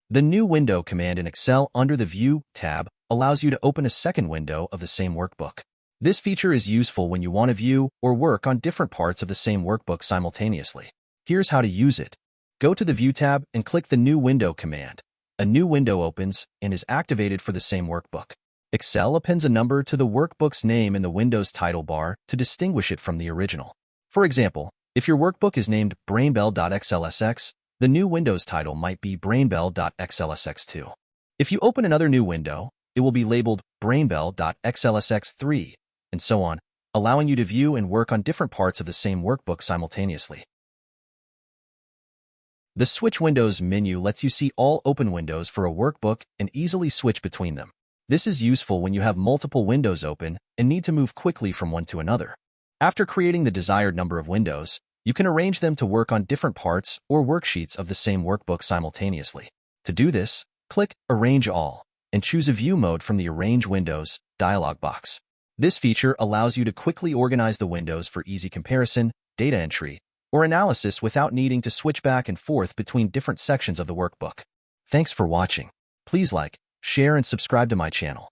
The New Window command in Excel under the View tab allows you to open a second window of the same workbook. This feature is useful when you want to view or work on different parts of the same workbook simultaneously. Here's how to use it. Go to the View tab and click the New Window command. A new window opens and is activated for the same workbook. Excel appends a number to the workbook's name in the Window's title bar to distinguish it from the original. For example, if your workbook is named brainbell.xlsx, the new Window's title might be brainbell.xlsx2. If you open another new window, it will be labeled brainbell.xlsx3, and so on, allowing you to view and work on different parts of the same workbook simultaneously. The Switch Windows menu lets you see all open windows for a workbook and easily switch between them. This is useful when you have multiple windows open and need to move quickly from one to another. After creating the desired number of windows, you can arrange them to work on different parts or worksheets of the same workbook simultaneously. To do this, click Arrange All and choose a view mode from the Arrange Windows dialog box. This feature allows you to quickly organize the windows for easy comparison, data entry, or analysis without needing to switch back and forth between different sections of the workbook. Thanks for watching. Please like, share, and subscribe to my channel.